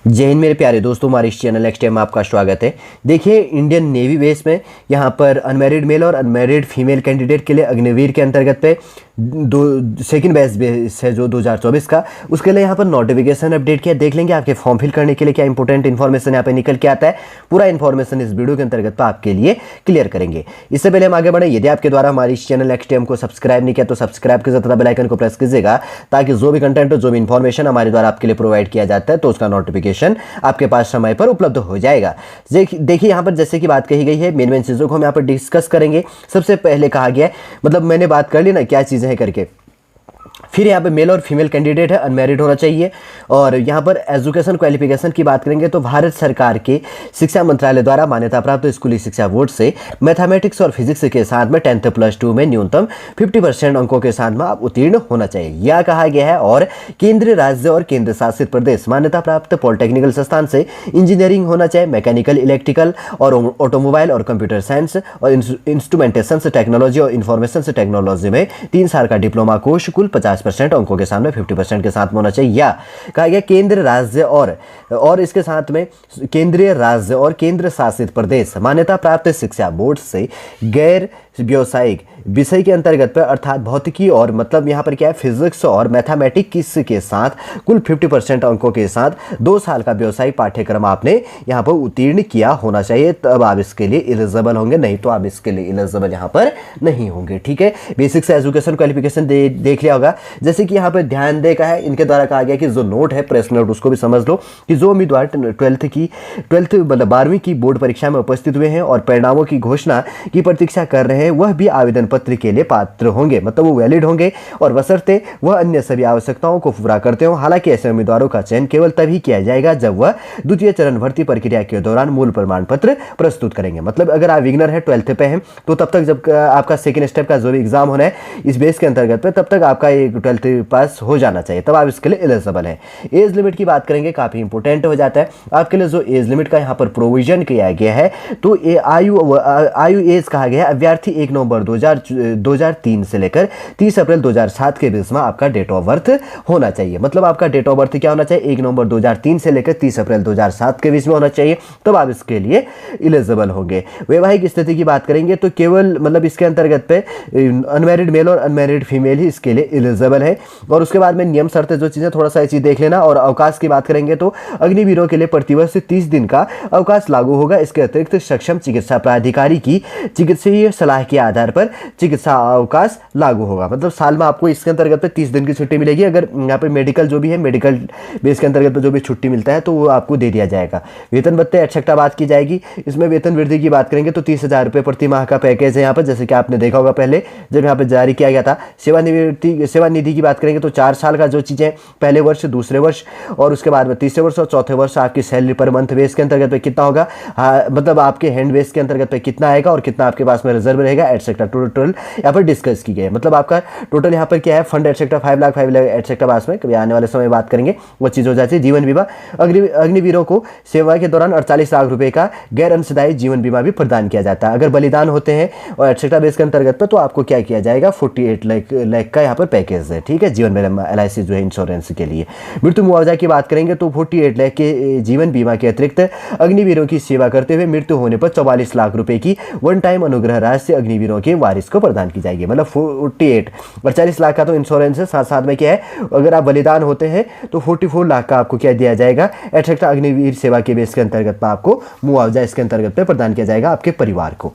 जय हिंद मेरे प्यारे दोस्तों, हमारे इस चैनल नेक्स्ट टाइम में आपका स्वागत है। देखिए, इंडियन नेवी बेस में यहाँ पर अनमैरिड मेल और अनमैरिड फीमेल कैंडिडेट के लिए अग्निवीर के अंतर्गत पे सेकंड बैच बेस है जो 2024 का, उसके लिए यहाँ पर नोटिफिकेशन अपडेट किया। देख लेंगे आपके फॉर्म फिल करने के लिए क्या इंपॉर्टेंट इन्फॉर्मेशन यहाँ पे निकल के आता है। पूरा इन्फॉर्मेशन इस वीडियो के अंतर्गत पर आपके लिए क्लियर करेंगे। इससे पहले हम आगे बढ़े, यदि आपके द्वारा हमारे इस चैनल नेक्स्ट टाइम को सब्सक्राइब नहीं किया तो सब्सक्राइब कीजिए तथा बेल आइकन को प्रेस कीजिएगा, ताकि जो भी कंटेंट हो, जो भी इन्फॉर्मेशन हमारे द्वारा आपके लिए प्रोवाइड किया जाता है तो उसका नोटिफिकेशन आपके पास समय पर उपलब्ध हो जाएगा। देखिए, यहाँ पर जैसे कि बात कही गई है, मेन चीज़ों को हम यहाँ पर डिस्कस करेंगे। सबसे पहले कहा गया है, मतलब मैंने बात कर ली ना क्या चीज़ें हैं करके। फिर यहाँ पे मेल और फीमेल कैंडिडेट है, अनमैरिड होना चाहिए। और यहाँ पर एजुकेशन क्वालिफिकेशन की बात करेंगे तो भारत सरकार के शिक्षा मंत्रालय द्वारा मान्यता प्राप्त स्कूली शिक्षा बोर्ड से मैथमेटिक्स और फिजिक्स के साथ में 10th +2 में न्यूनतम 50% अंकों के साथ में आप उत्तीर्ण होना चाहिए, यह कहा गया है। और केंद्रीय, राज्य और केंद्र शासित प्रदेश मान्यता प्राप्त पॉलिटेक्निकल संस्थान से इंजीनियरिंग होना चाहिए, मैकेनिकल, इलेक्ट्रिकल और ऑटोमोबाइल और कंप्यूटर साइंस और इंस्ट्रूमेंटेशन टेक्नोलॉजी और इंफॉर्मेशन टेक्नोलॉजी में 3 साल का डिप्लोमा कोर्स कुल 50% अंकों के सामने 50% के साथ में होना चाहिए। या कहा गया केंद्र, राज्य और इसके साथ में केंद्रीय, राज्य और केंद्र शासित प्रदेश मान्यता प्राप्त शिक्षा बोर्ड से गैर व्यावसायिक विषय के अंतर्गत पर, अर्थात भौतिकी और मतलब यहाँ पर क्या है फिजिक्स और मैथमेटिक्स के साथ कुल 50% अंकों के साथ 2 साल का व्यावसायिक पाठ्यक्रम आपने यहाँ पर उत्तीर्ण किया होना चाहिए, तब आप इसके लिए एलिजिबल होंगे, नहीं तो आप इसके लिए एलिजिबल यहाँ पर नहीं होंगे। ठीक है, बेसिक से एजुकेशन क्वालिफिकेशन देख लिया होगा। जैसे कि यहाँ पर ध्यान दे का है, इनके द्वारा कहा गया कि जो नोट है, प्रेस नोट, उसको भी समझ लो कि जो उम्मीदवार 12th मतलब 12वीं की बोर्ड परीक्षा में उपस्थित हुए हैं और परिणामों की घोषणा की प्रतीक्षा कर रहे हैं, वह भी आवेदन पत्र के लिए पात्र होंगे, मतलब वो वैलिड होंगे और बशर्ते वह अन्य सभी आवश्यकताओं को पूरा करते हो। हालांकि ऐसे उम्मीदवारों का चयन केवल तभी किया जाएगा जब वह द्वितीय चरण भर्ती प्रक्रिया के दौरान मूल प्रमाण पत्र प्रस्तुत करेंगे। मतलब अगर आप विग्नर है, 12th पे हैं, तो तब तक जब आपका सेकेंड स्टेप का जो भी एग्जाम होना है इस बेस के अंतर्गत पे, तब तक आपका 12th पास हो जाना चाहिए, तब आप इसके लिए एलिजिबल है। एज लिमिट की बात करेंगे, काफी इंपॉर्टेंट हो जाता है आपके लिए जो एज लिमिट का यहाँ पर प्रोविजन किया गया है। तो आयु एज कहा गया है, अभ्यर्थी 1 नवंबर 2003 से लेकर 30 अप्रैल 2007 के बीच में आपका डेट ऑफ बर्थ होना चाहिए। मतलब आपका डेट ऑफ बर्थ क्या होना चाहिए, 1 नवंबर 2003 से लेकर 30 अप्रैल 2007 के बीच में होना चाहिए, तब आप इसके लिए एलिजिबल होंगे। वैवाहिक स्थिति की बात करेंगे तो केवल मतलब इसके अंतर्गत पे अनमैरिड मेल और अनमैरिड फीमेल ही इसके लिए एलिजिबल है। और उसके बाद में नियम शर्तें जो चीज़ें थोड़ा सा ये चीज़ देख लेना। और अवकाश की बात करेंगे तो अग्निवीरों के लिए प्रतिवर्ष 30 दिन का अवकाश लागू होगा। इसके अतिरिक्त सक्षम चिकित्सा प्राधिकारी की चिकित्सीय सलाह के आधार पर चिकित्सा अवकाश लागू होगा। मतलब साल में आपको इसके अंतर्गत पे 30 दिन की छुट्टी मिलेगी। अगर यहाँ पे मेडिकल जो भी है, मेडिकल बेस के अंतर्गत जो भी छुट्टी मिलता है तो वो आपको दे दिया जाएगा। वेतन भत्ते एक्सेट्रा बात की जाएगी। इसमें वेतन वृद्धि की बात करेंगे तो 30,000 रुपये प्रति माह का पैकेज है यहाँ पर, जैसे कि आपने देखा होगा पहले जब यहाँ पर जारी किया गया था। सेवानिधि की बात करेंगे तो 4 साल का जो चीज़ें, पहले वर्ष, दूसरे वर्ष और उसके बाद में तीसरे वर्ष और चौथे वर्ष आपकी सैलरी पर मंथ बेस के अंतर्गत पे कितना होगा, मतलब आपके हैंड बेस के अंतर्गत पे कितना आएगा और कितना आपके पास में रिजर्व रहेगा एटसेट्रा, टोटल यहाँ पर डिस्कस की गई है। मतलब आपका टोटल यहाँ पर क्या है, फंड एटसेट्रा 5 लाख एटसेट्रा पास में कभी आने वाले समय बात करेंगे वो चीज़ हो जाती है। जीवन बीमा, अग्निवीरों को सेवा के दौरान 48 लाख रुपए का गैर अंशदायी जीवन बीमा भी प्रदान किया जाता है। अगर बलिदान होते हैं और एटसेट्रा बेस के अंतर्गत पर, तो आपको क्या किया जाएगा, 48 लाख का यहाँ पर पैकेज है। ठीक है, जीवन बीमा LIC जो है इंश्योरेंस के लिए। मृत्यु मुआवजा की बात करेंगे तो 48 लाख के जीवन बीमा के अतिरिक्त अग्निवीरों की सेवा करते हुए मृत्यु होने पर 44 लाख रुपए की वन टाइम अनुग्रह राशि अग्निवीरों के वारिस को प्रदान की जाएगी। मतलब 48 लाख का तो इंश्योरेंस है, साथ साथ में क्या है, अगर आप बलिदान होते हैं तो 44 लाख का आपको क्या दिया जाएगा, एटसेट्रा अग्निवीर सेवा के बेस के अंतर्गत आपको मुआवजा इसके अंतर्गत पे प्रदान किया जाएगा आपके परिवार को।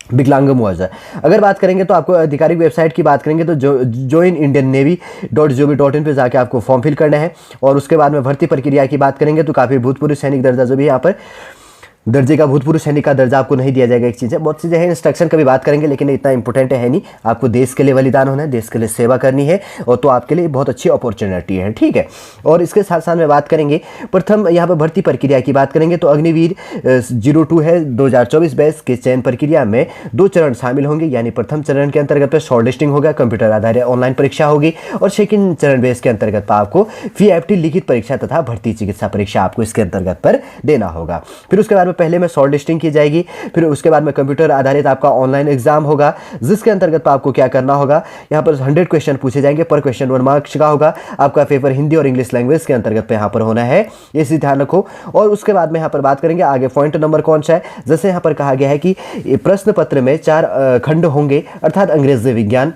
विकलांग मुआवजा अगर बात करेंगे तो आपको आधिकारिक वेबसाइट की बात करेंगे तो joinindiannavy.gov.in पे जाके आपको फॉर्म फिल करना है। और उसके बाद में भर्ती प्रक्रिया की बात करेंगे तो काफ़ी भूतपूर्व सैनिक दर्जा जो भी यहाँ पर दर्जे का, भूतपूर्व सैनिक का दर्जा आपको नहीं दिया जाएगा। एक चीज़ है, बहुत चीज़ें हैं, इंस्ट्रक्शन कभी बात करेंगे लेकिन इतना इंपॉर्टेंट है नहीं। आपको देश के लिए बलिदान होना है, देश के लिए सेवा करनी है, और तो आपके लिए बहुत अच्छी अपॉर्चुनिटी है। ठीक है, और इसके साथ साथ में बात करेंगे प्रथम यहाँ पर भर्ती प्रक्रिया की बात करेंगे तो अग्निवीर 02 है 2024 बैच के चयन प्रक्रिया में 2 चरण शामिल होंगे। यानी प्रथम चरण के अंतर्गत शॉर्ट लिस्टिंग होगा, कंप्यूटर आधारित ऑनलाइन परीक्षा होगी, और सेकंड चरण बेस के अंतर्गत आपको PFT लिखित परीक्षा तथा भर्ती चिकित्सा परीक्षा आपको इसके अंतर्गत पर देना होगा। फिर उसके बाद में पहले में शॉर्ट लिस्टिंग की जाएगी, फिर उसके बाद में कंप्यूटर आधारित आपका ऑनलाइन एग्जाम होगा, जिसके अंतर्गत आपको क्या करना होगा, यहाँ पर 100 क्वेश्चन पूछे जाएंगे, पर क्वेश्चन 1 मार्क्स का होगा। आपका पेपर हिंदी और इंग्लिश लैंग्वेज के अंतर्गत पे यहाँ पर होना है, ये चीज ध्यान रखो। और उसके बाद में यहाँ पर बात करेंगे आगे पॉइंट नंबर कौन सा है। जैसे यहाँ पर कहा गया है कि प्रश्न पत्र में 4 खंड होंगे, अर्थात अंग्रेजी विज्ञान,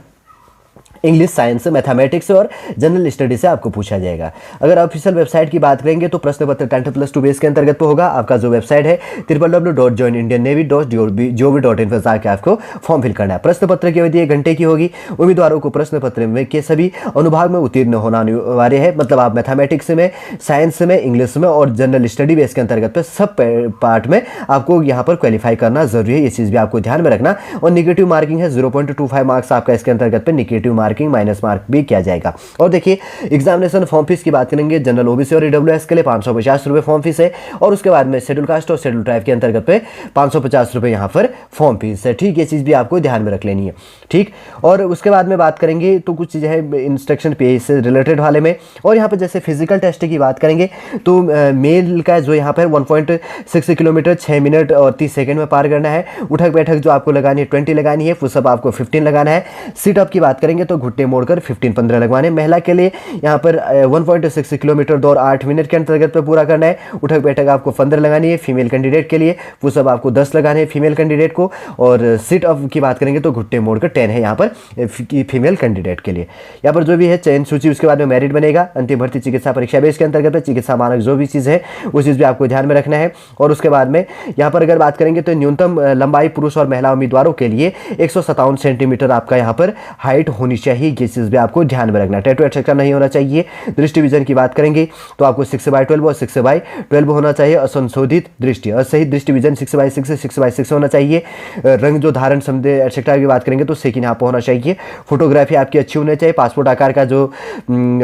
इंग्लिश, साइंस, मैथमेटिक्स और जनरल स्टडी से आपको पूछा जाएगा। अगर ऑफिशियल वेबसाइट की बात करेंगे तो प्रश्न पत्र 10+2 बेस के अंतर्गत पे होगा। आपका जो वेबसाइट है www.joinindiannavy.gov.in पर जाकर आपको फॉर्म फिल करना है। प्रश्न पत्र की अवधि 1 घंटे की होगी। उम्मीदवारों को प्रश्न पत्र में के सभी अनुभाग में उत्तीर्ण होना अनिवार्य है, मतलब आप मैथमेटिक्स में, साइंस में, इंग्लिश में और जनरल स्टडी बेस के अंतर्गत पे सब पार्ट में आपको यहाँ पर क्वालिफाई करना जरूरी है, ये चीज़ भी आपको ध्यान में रखना। और निगेटिव मार्किंग है 0.25 मार्क्स आपका इसके अंतर्गत पे निगेटिव मार्किंग माइनस मार्क भी किया जाएगा। और देखिए एग्जामिनेशन फॉर्म फीस की बात करेंगे, जनरल ओबीसी और ईडब्ल्यूएस के लिए 550 रुपये फॉर्म फीस है, और उसके बाद में शेड्यूल कास्ट और शेड्यूल ट्राइब के अंतर्गत पे 550 रुपये यहाँ पर फॉर्म फीस है। ठीक, ये चीज़ भी आपको ध्यान में रख लेनी है। ठीक, और उसके बाद में बात करेंगे तो कुछ चीज़ें हैं इंस्ट्रक्शन पे से रिलेटेड वाले में। और यहाँ पर जैसे फिजिकल टेस्ट की बात करेंगे तो मेल का जो यहाँ पर 1.6 किलोमीटर 6 मिनट और 30 सेकंड में पार करना है। उठक बैठक जो आपको लगानी है 20 लगानी है, पुशअप आपको 15 लगाना है। सीटअप की बात करेंगे तो घुट्टे मोड़कर 15-15 लगवाने। महिला के लिए यहाँ पर 1.6 किलोमीटर दौड़ 8 मिनट के अंतर्गत पे पूरा करना है। उठक बैठक आपको 15 लगानी है। फीमेल कैंडिडेट के लिए पुशअप आपको 10 लगाने हैं फीमेल कैंडिडेट को। और सिट अप की बात करेंगे तो घुट्टे मोड़कर 10 है यहाँ पर फीमेल कैंडिडेट के लिए। यहाँ पर जो भी है चयन सूची, उसके बाद में मेरिट बनेगा। अंतिम भर्ती चिकित्सा परीक्षा बेस के अंतर्गत चिकित्सा मानक जो भी चीज़ है वो चीज़ भी आपको ध्यान में रखना है। और उसके बाद में यहाँ पर अगर बात करेंगे तो न्यूनतम लंबाई पुरुष और महिला उम्मीदवारों के लिए 157 सेंटीमीटर आपका यहाँ पर हाइट होनी चाहिए, ये चीज़ भी आपको ध्यान में रखना। टैटू एटसेट्रा नहीं होना चाहिए। दृष्टि विजन की बात करेंगे तो आपको 6/12 और 6/12 होना चाहिए। असंशोधित दृष्टि और सही दृष्टि विजन 6/6 6/6 होना चाहिए। रंग जो धारण समझे एटसेट्रा की बात करेंगे तो सेकिन यहाँ पर होना चाहिए। फोटोग्राफी आपकी अच्छी होनी चाहिए। पासपोर्ट आकार का जो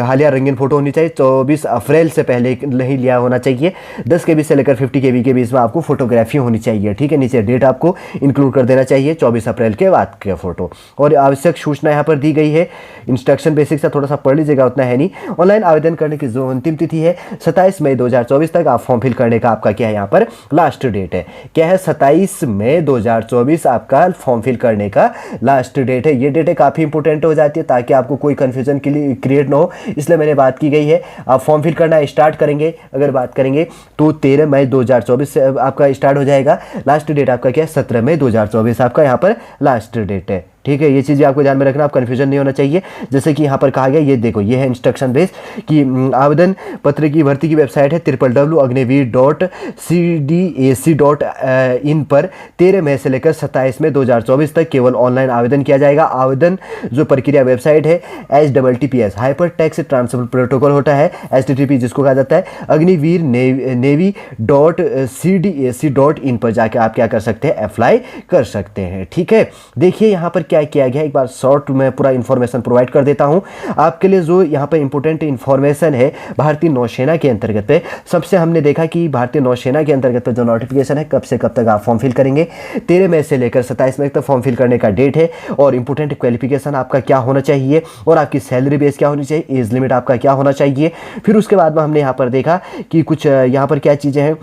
हालिया रंगीन फोटो होनी चाहिए। 24 अप्रैल से पहले नहीं लिया होना चाहिए। 10 KB से लेकर 50 KB के बीच में आपको फोटोग्राफी होनी चाहिए। ठीक है, नीचे डेट आपको इंक्लूड कर देना चाहिए 24 अप्रैल के बाद का फोटो। और आवश्यक सूचना यहाँ पर दी गई है। इंस्ट्रक्शन बेसिक से थोड़ा सा पढ़ लीजिएगा, उतना है नहीं। ऑनलाइन आवेदन करने की जो अंतिम तिथि है 27 मई 2024 तक आप फॉर्म फिल करने का आपका क्या है यहाँ पर लास्ट डेट है। क्या है, 27 मई 2024 आपका फॉर्म फिल करने का लास्ट डेट है। ये डेट काफ़ी इंपॉर्टेंट हो जाती है ताकि आपको कोई कन्फ्यूजन के लिए क्रिएट ना हो, इसलिए मैंने बात की गई है। आप फॉर्म फिल करना स्टार्ट करेंगे अगर बात करेंगे तो 13 मई 2024 से आपका स्टार्ट हो जाएगा। लास्ट डेट आपका क्या है, 17 मई 2024 आपका यहाँ पर लास्ट डेट है। ठीक है, ये चीज़ भी आपको ध्यान में रखना, आप कन्फ्यूजन नहीं होना चाहिए। जैसे कि यहाँ पर कहा गया, ये देखो ये है इंस्ट्रक्शन बेस कि आवेदन पत्र की भर्ती की वेबसाइट है www.agnavir.cdac.in पर 13 मई से लेकर 27 मई 2024 तक केवल ऑनलाइन आवेदन किया जाएगा। आवेदन जो प्रक्रिया वेबसाइट है HTTPS hyper text transfer protocol होता है, HTTP जिसको कहा जाता है, अग्निवीर नेवी.cdac.in पर जाके आप क्या कर सकते हैं, अप्लाई कर सकते हैं। ठीक है, देखिए यहाँ पर क्या किया गया, एक बार शॉर्ट में पूरा इन्फॉर्मेशन प्रोवाइड कर देता हूं आपके लिए। जो यहाँ पर इंपॉर्टेंट इन्फॉर्मेशन है भारतीय नौसेना के अंतर्गत पे, सबसे हमने देखा कि भारतीय नौसेना के अंतर्गत पे जो नोटिफिकेशन है कब से कब तक आप फॉर्म फिल करेंगे, 13 मई से लेकर 27 मई तक फॉर्म फिल करने का डेट है। और इंपॉर्टेंट क्वालिफिकेशन आपका क्या होना चाहिए और आपकी सैलरी बेस क्या होनी चाहिए, एज लिमिट आपका क्या होना चाहिए। फिर उसके बाद में हमने यहाँ पर देखा कि कुछ यहाँ पर क्या चीज़ें हैं,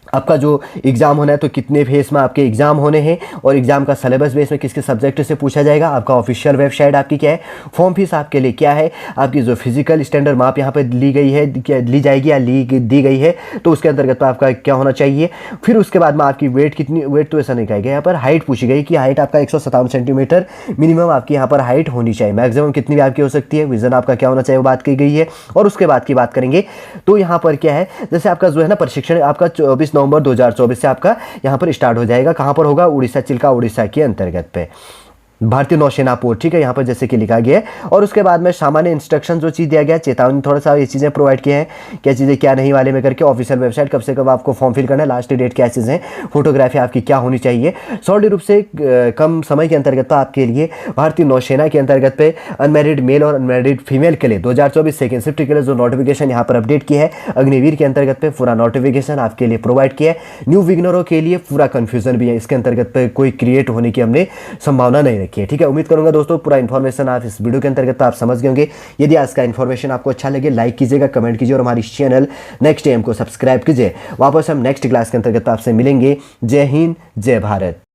आपका जो एग्ज़ाम होना है तो कितने फेस में आपके एग्ज़ाम होने हैं और एग्ज़ाम का सिलेबस बेस में किसके सब्जेक्ट से पूछा जाएगा। आपका ऑफिशियल वेबसाइट आपकी क्या है, फॉर्म फीस आपके लिए क्या है, आपकी जो फिजिकल स्टैंडर्ड माप यहाँ पे ली गई है, क्या ली जाएगी या दी गई है तो उसके अंतर्गत तो आपका क्या होना चाहिए। फिर उसके बाद में आपकी वेट कितनी, वेट तो ऐसा नहीं कहा गया, यहाँ पर हाइट पूछी गई कि हाइट आपका 157 सेंटीमीटर मिनिमम आपकी यहाँ पर हाइट होनी चाहिए। मैक्सिमम कितनी भी आपकी हो सकती है। विजन आपका क्या होना चाहिए वो बात की गई है। और उसके बाद की बात करेंगे तो यहाँ पर क्या है, जैसे आपका जो है ना प्रशिक्षण आपका 24 नवंबर 2024 से आपका यहाँ पर स्टार्ट हो जाएगा। कहाँ पर होगा, उड़ीसा, चिल्का उड़ीसा के अंतर्गत पे भारतीय नौसेना पोर्ट। ठीक है, यहाँ पर जैसे कि लिखा गया है। और उसके बाद में सामान्य इंस्ट्रक्शन जो चीज़ दिया गया, चेतावनी थोड़ा सा ये चीज़ें प्रोवाइड किए हैं, क्या चीज़ें क्या नहीं वाले में करके। ऑफिशियल वेबसाइट कब से कब आपको फॉर्म फिल करना है, लास्ट डेट क्या चीज़ें, फोटोग्राफी आपकी क्या होनी चाहिए। शॉर्ट रूप से कम समय के अंतर्गत आपके लिए भारतीय नौसेना के अंतर्गत पे अनमैरिड मेल और अनमैरिड फीमेल के लिए 2024 सेकेंड शिफ्ट के लिए जो नोटिफिकेशन यहाँ पर अपडेट किया है अग्निवीर के अंतर्गत पे पूरा नोटिफिकेशन आपके लिए प्रोवाइड किया है। न्यू बिगिनरों के लिए पूरा कन्फ्यूजन भी है, इसके अंतर्गत पे कोई क्रिएट होने की हमने संभावना नहीं रखिए। ठीक है, उम्मीद करूंगा दोस्तों पूरा इन्फॉर्मेशन आप इस वीडियो के अंतर्गत तो आप समझ गए होंगे। यदि आज का इन्फॉर्मेशन आपको अच्छा लगे लाइक कीजिएगा, कमेंट कीजिए और हमारी चैनल नेक्स्ट एम को सब्सक्राइब कीजिए। वापस हम नेक्स्ट क्लास के अंतर्गत आपसे मिलेंगे। जय हिंद, जय भारत।